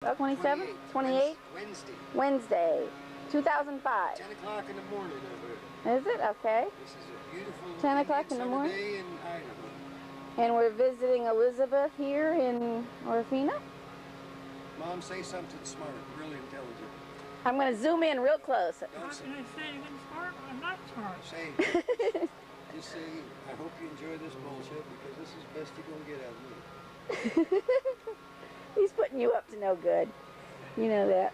27th? 28th? Wednesday. Wednesday, 2005. 10 o'clock in the morning over. Is it? Okay. This is a beautiful 10 o'clock in the summer morning? day in Idaho. And we're visiting Elizabeth here in Orfina. Mom, say something smart, really intelligent. I'm going to zoom in real close. Don't say, How can I say anything smart when I'm not smart? say, just say, I hope you enjoy this bullshit because this is the best you're going to get out of me. He's putting you up to no good. You know that.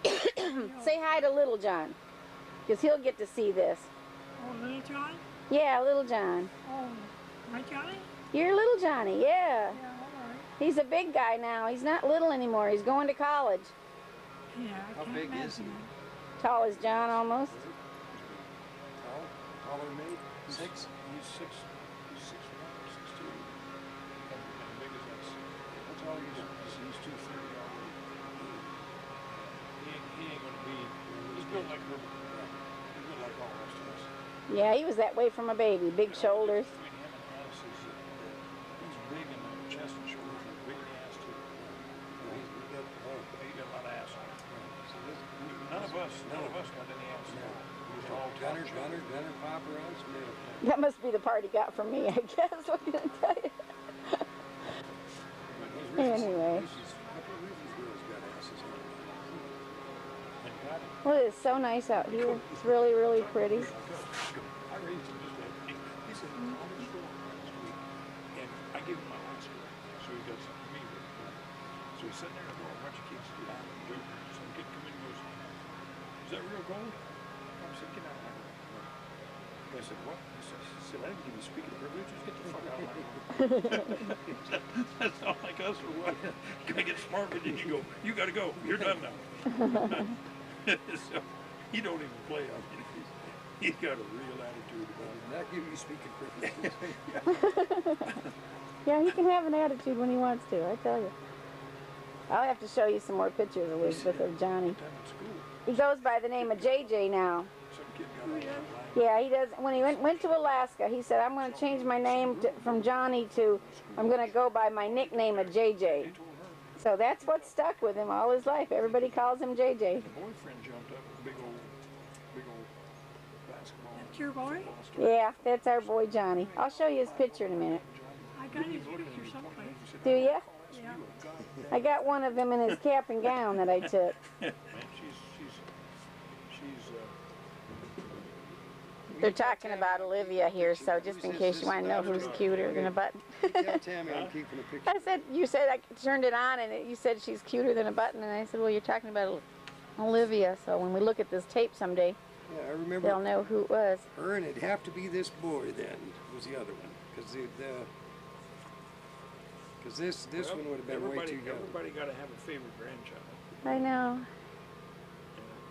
Yeah. Say hi to Little John, because he'll get to see this. Oh, little Johnny? Yeah, Little John. Oh, my Johnny? You're Little Johnny, yeah. Yeah, all right. He's a big guy now. He's not little anymore. He's going to college. Yeah, I How can't big imagine is he? that. Tall as John almost. Tall? Taller than me? 6? He's 6'1", 6'2". As big as us. That's all you know. He's 230 already. He ain't gonna be. He's built like Herbert. He's built like all the rest of us. Yeah, he was that way from a baby. Big shoulders. Between him and Alice is that he's big in the chest and shoulders and big in the ass too. He got a lot of ass on him. None of us got any ass on him. He's all Gunner, popper on Smith. That must be the part he got from me, I guess. What can I tell you? Anyway. Well, it is so nice out here. It's really, really pretty. I raised him this way. He said, I'm on the store last week, and I gave him my last score, so he got something for me. So he's sitting there and going, a bunch of kids get out and do it. Some kid come in and goes, is that real gold? I said, get out of my room. I said, what? I said, I didn't give you speaking privilege. Just get the fuck out of my room. That sounds like us or what? You gotta get smart and you go, you gotta go. You're done now. So he don't even play on it. He's got a real attitude about it. Not give you speaking privilege. Yeah, he can have an attitude when he wants to, I tell you. I'll have to show you some more pictures, Elizabeth, of Johnny. He goes by the name of JJ now. Some kid got on that line. Yeah, he does. When he went to Alaska, he said, I'm going to change my name from Johnny to, I'm going to go by my nickname of JJ. So that's what stuck with him all his life. Everybody calls him JJ. The boyfriend jumped up with a big old basketball. That's your boy? Yeah, that's our boy Johnny. I'll show you his picture in a minute. I got his picture someplace. Do you? Yeah. I got one of him in his cap and gown that I took. Man, They're talking about Olivia here, so just in case you want to know who's cuter than a button. Tell Tammy I'm keeping a picture. I said, you said I turned it on and you said she's cuter than a button, and I said, well, you're talking about Olivia, so when we look at this tape someday, Yeah, I remember. they'll know who it was. Her, and it'd have to be this boy then, was the other one. Because this one would have been way too young. Everybody got to have a favorite grandchild. I know.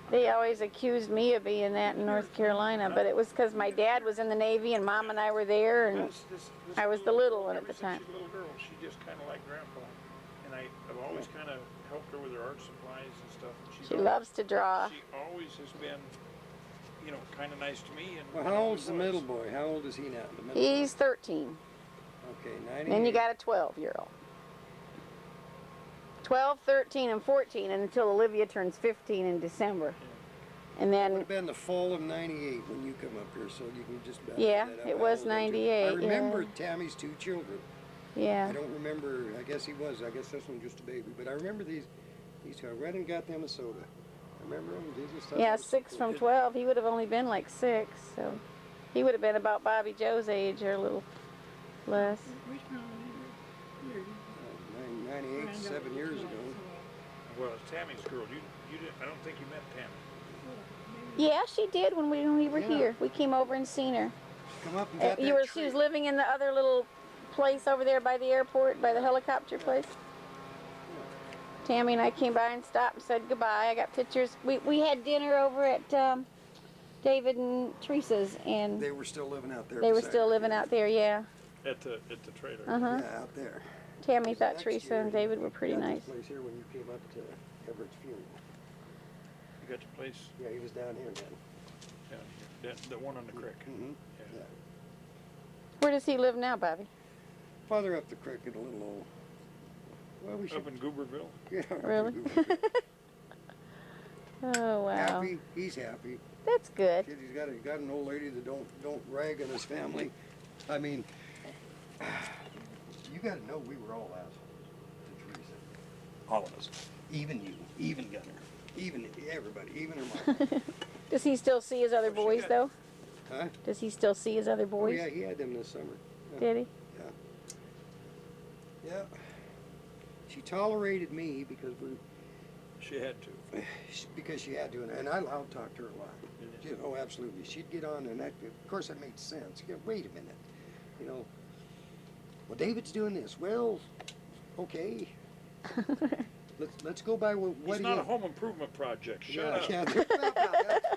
They always accused me of being that in North Carolina, but it was because my dad was in the Navy and Mom and I were there, and I was the little one at the time. She's a little girl. She just kind of like Grandpa, and I've always kind of helped her with her art supplies and stuff. And She loves to draw. She always has been, you know, kind of nice to me. And Well, how old's the middle boy? How old is he now? The middle He's 13. Okay, 98. Then you got a 12-year-old. 12, 13, and 14, and until Olivia turns 15 in December. And It would then, have been the fall of '98 when you come up here, so you can just about Yeah, add that up. it How was old are you? 98, I remember yeah. Tammy's 2 children. yeah. I don't remember. I guess he was. I guess this one just a baby. But I remember these 2. I read and got them a soda. I remember them. These are stuff Yeah, that was 6 so from cool. 12. He would have only been like 6, so he would have been about Bobby Joe's age or a little less. Which one are you? 98, 7 years ago. well, it's Tammy's girl. You didn't. I don't think you met Tammy. Yeah, she did when we were Yeah. here. We came over and seen her. Come up and got She that was tree. living in the other little place over there by the airport, by the helicopter place. Tammy and I came by and stopped and said goodbye. I got pictures. We had dinner over at David and Teresa's, and They were still living out there. they were beside still her. living out there, yeah. At the trailer. Uh-huh. Yeah, out there. Tammy thought Next Teresa year, and David were pretty got this nice. place here when you came up to Everett's funeral. You got your place Yeah, he was down here then. down here. The one on the creek. Mm-hmm. Yeah. Where does he live now, Bobby? Farther up the creek at a little old Well, we should. Up in Gooberville. Yeah. Really? Oh, wow. Happy. He's happy. That's good. Kid, he's got an old lady that don't rag on his family. I mean, you got to know we were all assholes to Teresa. All of us. Even you. Even Gunner. Even everybody. Even her mom. Does he still see his other boys, though? Huh? Does he still see his other Oh, boys? yeah, he had them this summer. Yeah. Did he? Yeah. She tolerated me because She had to. because she had to, and I loud talked to her a lot. She, oh, absolutely. She'd get on, and that, of course, that made sense. You go, wait a minute, you know. Well, David's doing this. Well, okay. Let's go by what He's he. not a home improvement project. Shut up. Yeah.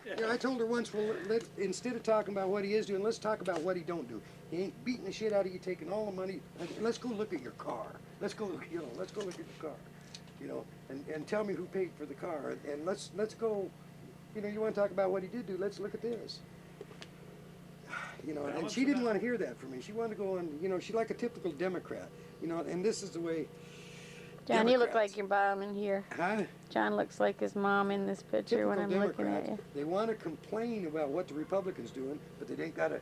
You know, I told her once, well, instead of talking about what he is doing, let's talk about what he don't do. He ain't beating the shit out of you, taking all the money. Let's go look at your car. Let's go, let's go look at your car. You know, and tell me who paid for the car. And let's go. You know, you want to talk about what he did do? Let's look at this. You know, and she didn't want to hear that from me. She wanted to go on. You know, she's like a typical Democrat. You know, and this is the way. John, you look Democrats. like your mom in here. Huh? John looks like his mom in this picture when I'm looking at you. They want to complain about what the Republicans doing, but they ain't got an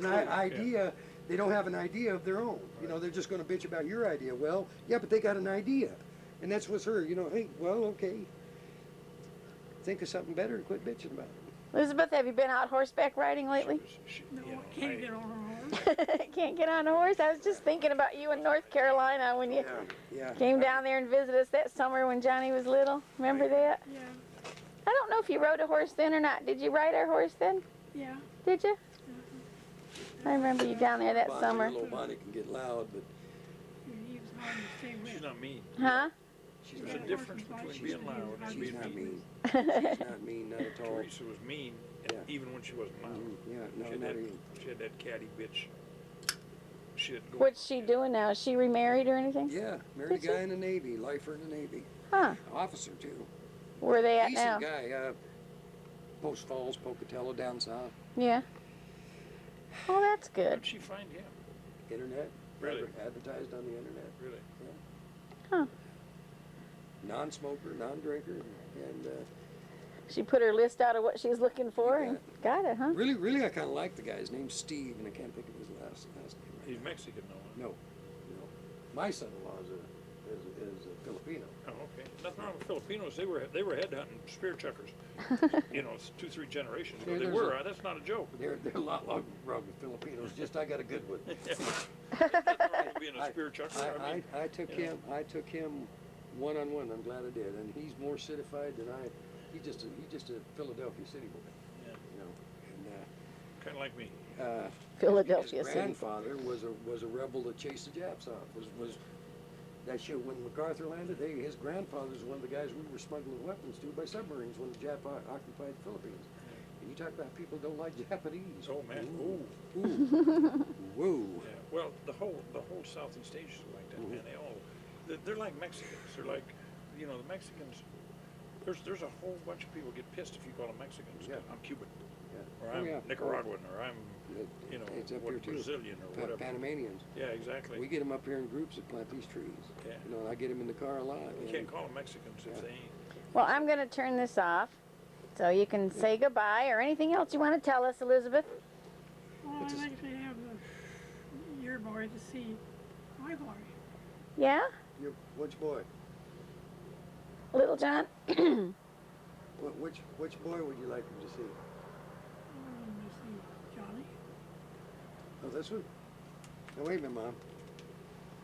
clue, idea. They don't have an idea of their own. You know, they're just going to bitch about your idea. Well, yeah, but they got an idea, and that's what's her. You know, hey, well, okay. Think of something better and quit bitching about it. Elizabeth, have you been out horseback riding lately? No, I can't get on a horse. Can't get on a horse? I was just thinking about you in North Carolina when you Yeah. came down there and visited us that summer when Johnny was little. Remember that? Yeah, I don't know if you rode a horse then or not. Did you ride our horse then? yeah. Did you? I remember you down there that Bonnie, summer. Little Bonnie can get loud, but He was hard to stay with. She's not mean. Huh? she's There's not. a difference between being loud and She's being not mean. mean. She's not mean, not at all. Teresa was mean, and Yeah. even when she wasn't loud. Yeah, no, She had not that, even. she had that catty bitch shit going. What's she doing now? Is she remarried or anything? Yeah, married a Did she? guy in the Navy, lifer in the Navy, Huh. officer too. Where are they at now? Decent guy. Post Falls, Pocatello, down south. Yeah. Oh, that's good. How'd she find him? Internet. Really? Advertised on the internet. Really? Huh. Non-smoker, non-drinker, and She put her list out of what she's looking for You and got it, huh? really, I kind of like the guy. His name's Steve, and I can't think of his last name. He's Mexican, though. No. My son-in-law is a Filipino. Oh, okay. Nothing wrong with Filipinos. They were headhunting spear chuckers. You know, it's 2-3 generations ago. Yeah, They there's were. That's not a joke. They're a lot wrong with Filipinos. Just I got a good one. Nothing wrong with being a spear chucker. I mean, I took him one-on-one. I'm glad I did, and he's more citified than I. He's just a Philadelphia city boy. Yeah. You know, kind of like me. and Philadelphia his City. grandfather was a rebel that chased the Japs off. Was that shit when MacArthur landed? His grandfather was one of the guys we were smuggling weapons to by submarines when the Jap occupied the Philippines. And you talk about people who don't like Japanese. Oh man. Ooh. Whoa. Yeah. Well, the whole Southeast Asia is like that, man. They're like Mexicans. They're like, you know, the Mexicans. There's a whole bunch of people get pissed if you call them Mexicans. Yeah. I'm Cuban, Yeah. or Oh, I'm yeah. Nicaraguan, or I'm, you know, It's up here too. Brazilian or whatever. Panamanians. Yeah, exactly. We get them up here in groups that plant these trees. Yeah. You know, I get them in the car a lot. You can't call them Mexicans if they ain't. Well, I'm going to turn this off so you can say goodbye or anything else you want to tell us, Elizabeth. Well, I'd like to have your boy to see my boy. Yeah? Which boy? Little John? Which boy would you like him to see? I want him to see Johnny. Oh, this one? Now wait a minute, Mom.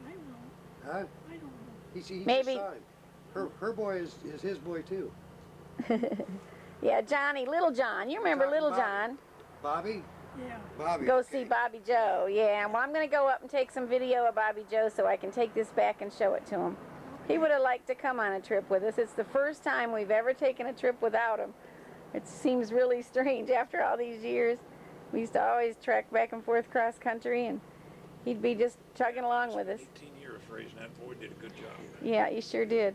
I will. Huh? I don't know. He Maybe- just signed. Her boy is his boy too. Yeah, Johnny, Little John. You remember Little John? Bobby? Yeah. Bobby. Go okay. see Bobby Joe. Yeah, well, I'm going to go up and take some video of Bobby Joe so I can take this back and show it to him. He would have liked to come on a trip with us. It's the first time we've ever taken a trip without him. It seems really strange after all these years. We used to always trek back and forth cross country, and he'd be just chugging along with us. 18 years raising that boy, did a good job. Yeah, he sure did.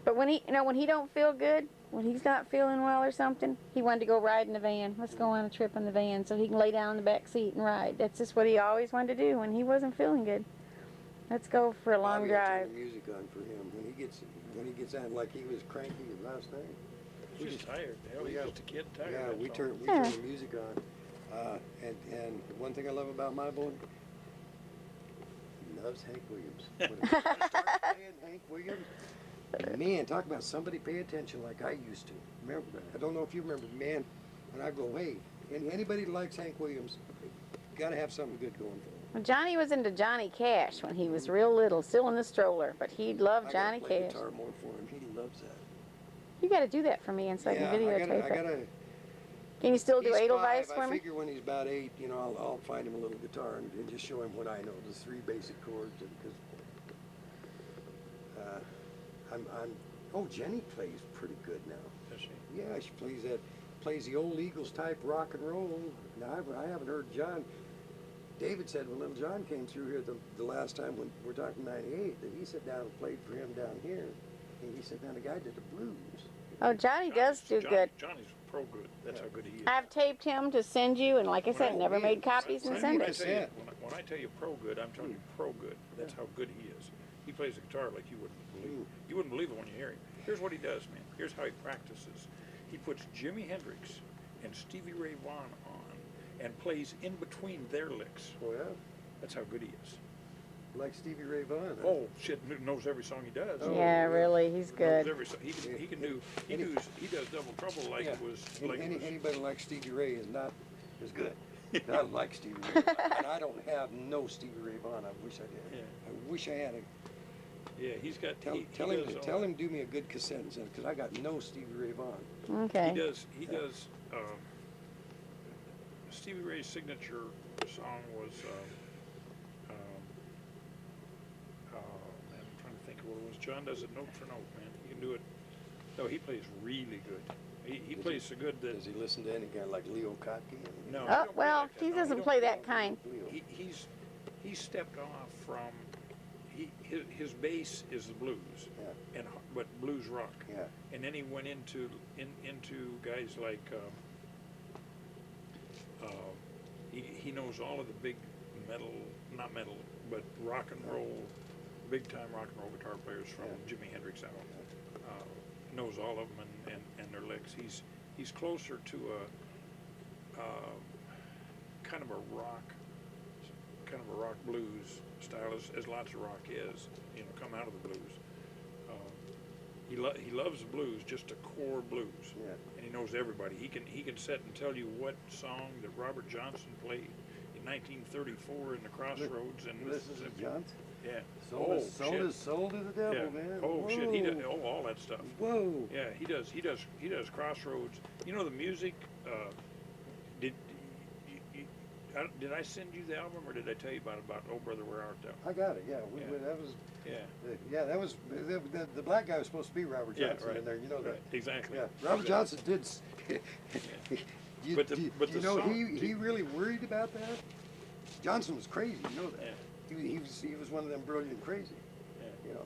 But when he don't feel good, when he's not feeling well or something, he wanted to go ride in the van. Let's go on a trip in the van so he can lay down in the back seat and ride. That's just what he always wanted to do when he wasn't feeling good. Let's go for a long Bobby, I drive. turn the music on for him when he gets on like he was cranky last night. He's just tired. Hell, he's just a kid tired. Yeah, we that's all. turn the music on. And one thing I love about my boy, he loves Hank Williams. When he starts playing Hank Williams, man, talk about somebody pay attention like I used to. Remember, I don't know if you remember, man, when I go, hey, anybody that likes Hank Williams, got to have something good going for them. Well, Johnny was into Johnny Cash when he was real little, still in the stroller, but he loved Johnny I gotta play Cash. guitar more for him. He loves that. You got to do that for me, and so I can videotape I it. gotta. Can you still do He's Edelweiss 5. for I me? figure when he's about 8, you know, I'll find him a little guitar and just show him what I know, the 3 basic chords, because oh, Jenny plays pretty good now. Does she? Yeah, she plays the old Eagles type rock and roll. Now I haven't heard John. David said when little John came through here the last time when we're talking '98 that he sat down and played for him down here, and he said, "Man, the guy did the blues." Oh, Johnny does do good. Johnny's pro good. That's how good he is. I've taped him to send you, and like I said, never yeah. made copies and sent When I it. tell you- When I tell you pro good, I'm telling you pro good. That's how good he is. He plays the guitar like you wouldn't believe. You wouldn't believe it when you hear him. Here's what he does, man. Here's how he practices. He puts Jimi Hendrix and Stevie Ray Vaughan on and plays in between their licks. Oh yeah, That's how good he is. like Stevie Ray Vaughan. Huh? Oh shit, knows every song he does. Oh, Yeah, really, he's Knows good. every song. He does Double Trouble like it was Anybody like Stevie Ray is not as good. I like Stevie Ray, and I don't have no Stevie Ray Vaughan. I wish I did. Yeah. I wish I had a. Yeah, he's got. Tell him do me a good cassette and send it, because I got no Stevie Ray Vaughan. Okay. He does. Stevie Ray's signature song was. Man, I'm trying to think of what it was. John does it note for note, man. He can do it. No, he plays really good. He plays so good that. Does he listen to any guy like Leo Kottke? No. Oh, well, he doesn't play that kind. He's stepped off from. His base is the blues, but blues rock. Yeah. And then he went into guys like. He knows all of the big not metal, but rock and roll, big time rock and roll guitar players from Jimi Hendrix out. Knows all of them and their licks. He's closer to a kind of a rock blues style as lots of rock is, you know, come out of the blues. He loves the blues, just a core blues, and he knows everybody. He can sit and tell you what song that Robert Johnson played in 1934 in the Crossroads in Mississippi. Johnson? Yeah. Sold his soul to the devil, man. Oh Whoa. shit, he does all that stuff. Whoa. Yeah, he does Crossroads. You know the music. Did I send you the album, or did I tell you about Oh Brother Where Art Thou? I got it. Yeah, that was. Yeah, that was the black guy was supposed to be Robert Johnson in there. You know that. Exactly. Yeah, Robert Johnson did. But the song, he really worried about that. Johnson was crazy. You know that. Yeah. He was one of them brilliant crazy. Yeah. You know.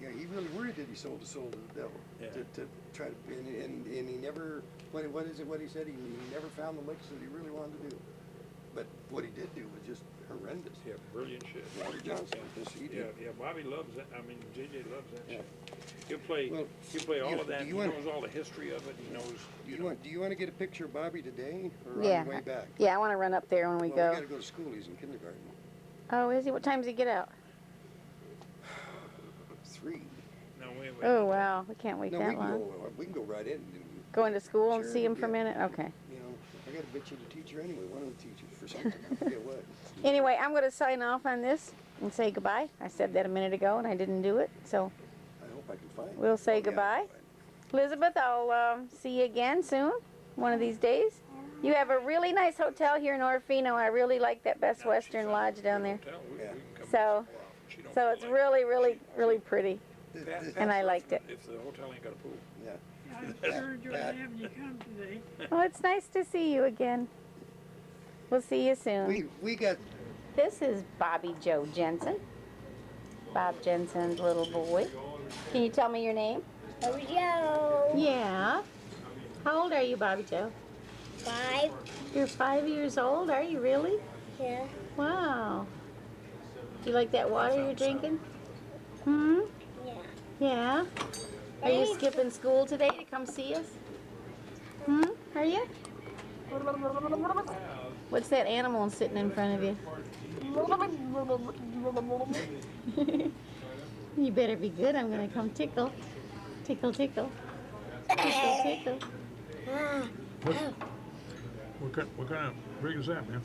Yeah, he really worried that he sold his soul to the devil. Yeah. To try to and he never. What he said? He never found the licks that he really wanted to do. But what he did do was just horrendous. Yeah, brilliant shit. Robert Johnson. He did. Yeah, Bobby loves that. I mean, JJ loves that shit. He'll play all of that. He knows all the history of it. He knows. Do you want to get a picture of Bobby today or Yeah. on the way back? Yeah, I want to run up there when we We go. got to go to school. He's in kindergarten. Oh, is he? What time does he get out? 3. No, wait. Oh, wow. We can't wait No, that long. we can go right in. And, Go into school and Sure, see him for a yeah. minute? Okay. you know, I got to bet you the teacher anyway. One of the teachers for something. I forget what. Anyway, I'm going to sign off on this and say goodbye. I said that a minute ago and I didn't do it, so I hope I can find it. we'll say Oh, yeah, goodbye. I'll Elizabeth, I'll see you again soon, one of these days. You have a really nice hotel here in Orfino. I really like that Best Western Lodge down there. So it's really, really, really pretty, find it. and I liked it. If the hotel ain't got a pool. Yeah. I sure enjoyed having you come today. Well, it's nice to see you again. We'll see you soon. We got. This is Bobby Joe Jensen. Bob Jensen's little boy. Can you tell me your name? Bobby Joe. Yeah. How old are you, Bobby Joe? 5. You're 5 years old, are you really? Yeah. Wow. Do you like that water you're drinking? Hmm? Yeah. Yeah? Are you skipping school today to come see us? Hmm? Are you? What's that animal sitting in front of you? You better be good. I'm going to come tickle. Tickle, tickle. Tickle, tickle. What kind of rig is that, man?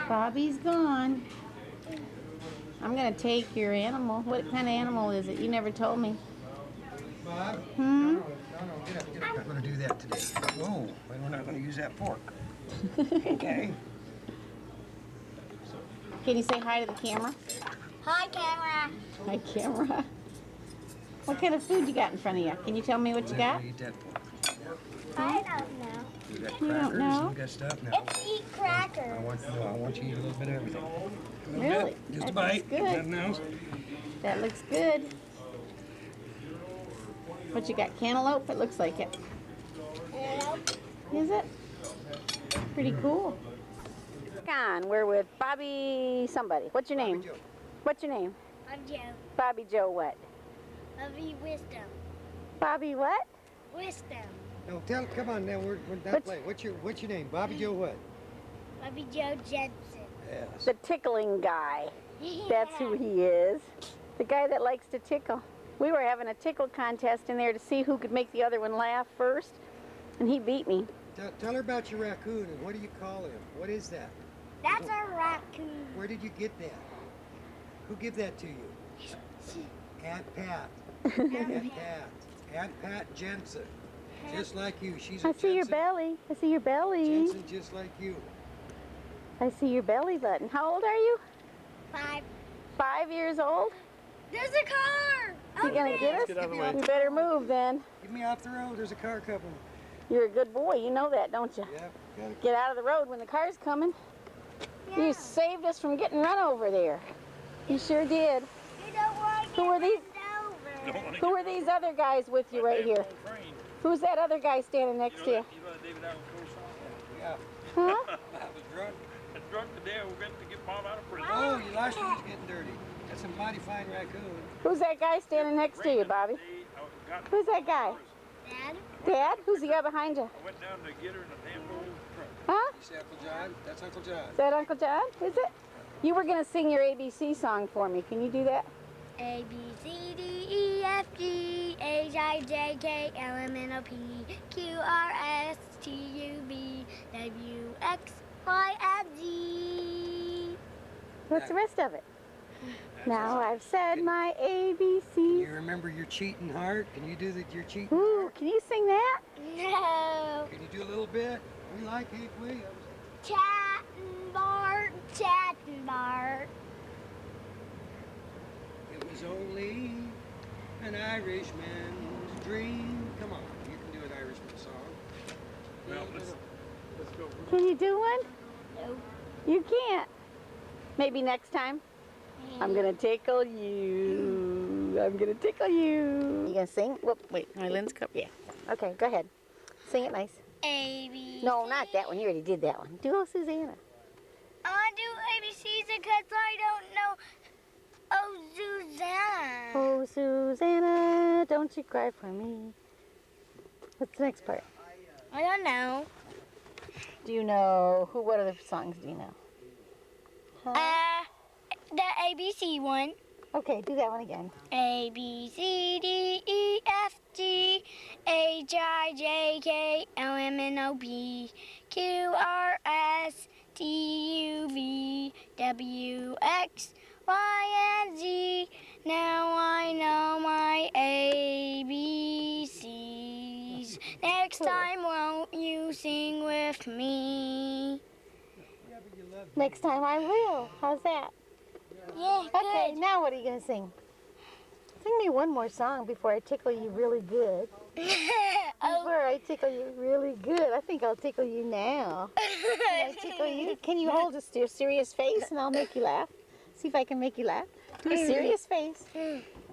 Bobby's gone. I'm going to take your animal. What kind of animal is it? You never told me. Bob? Hmm? No, get up. We're not going to do that today. Whoa, and we're not going to use that fork. Okay? Can you say hi to the camera? Hi, camera. Hi, camera. What kind of food you got in front of you? Can you tell me what you got? Eat that fork. I don't know. You got You don't crackers know? and you got stuff now. It's eat crackers. I want you to eat a little bit of everything. Really? Just a That bite. looks good. Nothing else. That looks good. What you got? Cantaloupe? It looks like it. Is it? Pretty cool. On, we're with Bobby somebody. What's your name? Bobby Joe. What's your name? I'm Joe. Bobby Joe what? Bobby Wisdom. Bobby what? Wisdom. No, come on now. We're not What's- playing. What's your name? Bobby Joe what? Bobby Joe Jensen. Yes. The tickling guy. That's who he is. The guy that likes to tickle. We were having a tickle contest in there to see who could make the other one laugh first, and he beat me. Tell her about your raccoon and what do you call him? What is that? That's a raccoon. Where did you get that? Who gave that to you? Aunt Pat. Aunt Pat. Aunt Pat Jensen. Just like you. She's a I see your Jensen. belly. I see your belly. Jensen just like you. I see your belly button. How old are you? 5. 5 years old? There's a car. You gonna get us? Get out of the way. You better move then. Get me off the road. There's a car coming. You're a good boy. You know that, don't you? Yeah, got it. Get out of the road when the car's coming. You saved us from getting run over there. You sure did. You don't want to Who are get these? run Don't over. wanna Who get are these other guys with you right here? trained. Who's that other guy standing next to you? You know that David Allen song? Yeah. Huh? I was drunk. And drunk today, we're going to get mom out of prison. Oh, your last one was getting dirty. That's a mighty fine raccoon. Who's that guy standing next to you, Bobby? Who's that guy? Dad? Dad? Who's the guy behind you? I went down to get her in a damn old truck. Huh? You see Uncle John? That's Uncle John. Is that Uncle John? Is it? You were gonna sing your ABC song for me. Can you do that? A, B, C, D, E, F, G, H, I, J, K, L, M, N, O, P, Q, R, S, T, U, V, W, X, Y, and Z. What's the rest of it? Now I've said my You ABCs. remember your cheating heart? Can you do your cheating Ooh, heart? can you sing that? No. Can you do a little bit? We like Hank Williams. Chatting Bart, chatting Bart. It was only an Irishman's dream. Come on, you can do an Irishman song. Well, let's go. Can you do one? No. You can't. Maybe next time. I'm gonna tickle you. I'm gonna tickle you. You gonna sing? Whoop, wait, my lens cup. Yeah. Okay, go ahead. Sing it nice. A, B, No, not that one. You already did that one. Do Oh Susanna. I want to do ABCs because I don't know. Oh, Susanna. Oh Susanna, don't you cry for me. What's the next part? I don't know. Do you know what other songs do you know? Huh? The ABC one. Okay, do that one again. A, B, C, D, E, F, G, H, I, J, K, L, M, N, O, P, Q, R, S, T, U, V, W, X, Y, and Z. Now I know my ABCs. Next time, won't you sing with me? Next time I will. How's that? Yeah, Okay, good. now what are you going to sing? Sing me one more song before I tickle you really good. Oh, Before I tickle you really good. I think I'll tickle you now. Can I tickle you? Can you hold a serious face and I'll make you laugh? See if I can make you laugh. Do a serious face.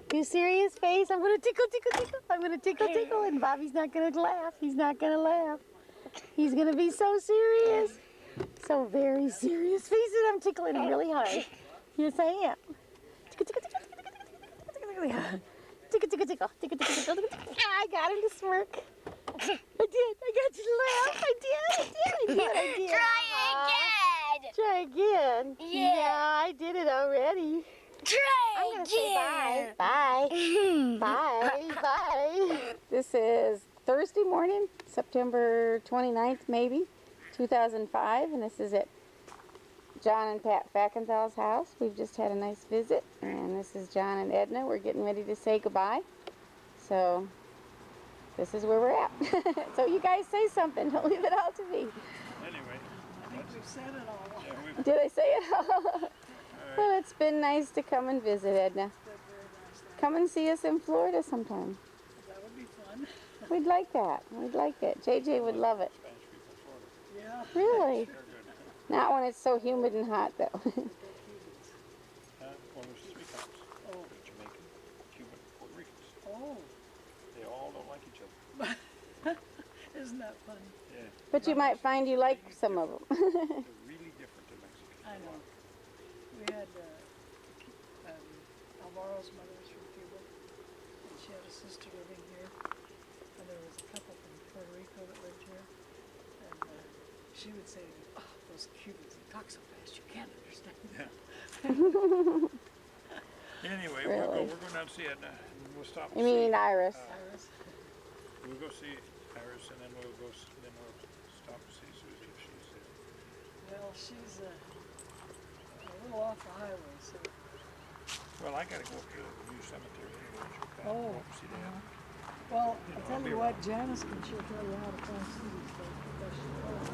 Do a serious face. I'm going to tickle, tickle, tickle. I'm going to tickle, tickle. And Bobby's not going to laugh. He's not going to laugh. He's going to be so serious. So very serious faces. I'm tickling him really hard. Yes, I am. I got him to smirk. I did. I got you to laugh. I did. Try again. Try again. Yeah. I did it already. I'm gonna say bye. Bye. Bye. Bye. This is Thursday morning, September 29th, maybe, 2005, and this is at John and Pat Fackenthal's house. We've just had a nice visit, and this is John and Edna. We're getting ready to say goodbye. So this is where we're at. So you guys say something. Don't leave it all to me. Anyway, I think we've said it all. yeah, we've, Did I say it all? all right. Well, it's been nice to come and visit, Edna. It's been very nice. Come and see us in Florida sometime. That would be fun. We'd like that. We'd like it. JJ would love it. Spanish people in Florida. Yeah. Really? They're good. Not when it's so humid and hot, though. Well, there's three kinds. Oh. There's Jamaican, Cuban, Puerto Ricans. Oh. They all don't like each other. Isn't that fun? Yeah. But you might find you like some of them. They're really different than Mexicans. I know. We had Alvaro's mother was from Cuba, and she had a sister living here, and there was a couple from Puerto Rico that lived here, and she would say to me, "Oh, those Cubans, they talk so fast you can't understand." Anyway, Really? we're going down to see Edna. And we'll stop. You and mean see, Iris? Iris. We'll go see Iris, and then we'll go. Then we'll stop and see Susie if she's there. Well, she's a little off the highway, so. Well, I gotta go up to the new cemetery anyway. Oh. Go up and see that. Well, You know, I'll tell I'll be you what, around. Janice can sure tell you how to find Susie's place, because she knows.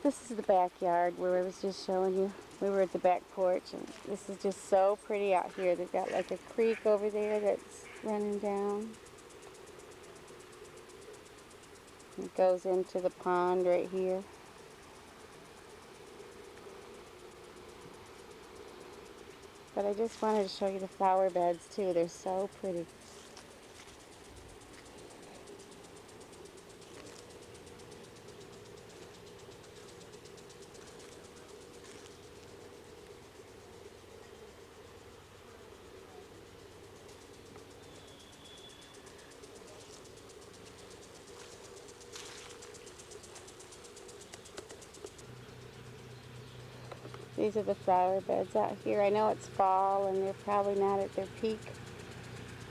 This is the backyard where I was just showing you. We were at the back porch, and this is just so pretty out here. They've got like a creek over there that's running down. It goes into the pond right here. But I just wanted to show you the flower beds too. They're so pretty. These are the flower beds out here. I know it's fall and they're probably not at their peak,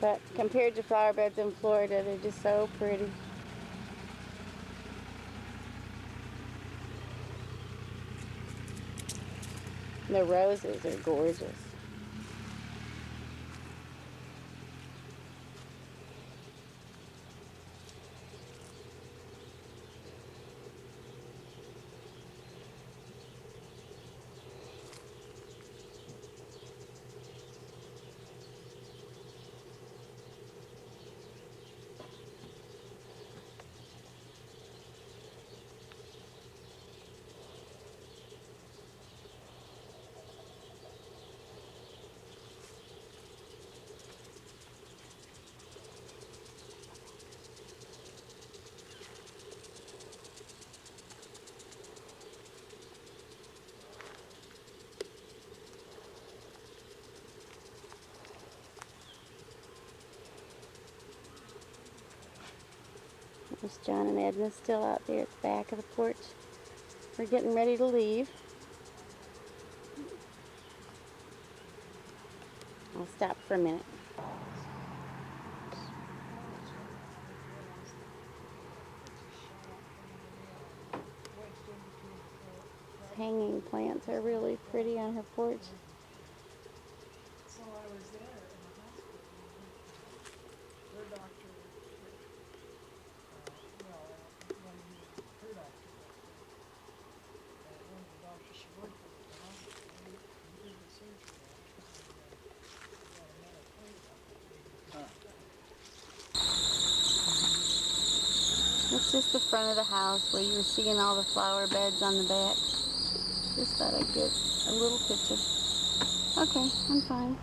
but compared to flower beds in Florida, they're just so pretty. The roses are gorgeous. There's John and Edna still out there at the back of the porch. We're getting ready to leave. I'll stop for a minute. Hanging plants are really pretty on her porch. So I was there in the hospital. Her doctor, when her doctor, one of the doctors she worked with at the hospital, he did the surgery on It's just the front of the house where you were seeing all the flower beds on the back. Just thought I'd get a little picture. Okay, I'm fine.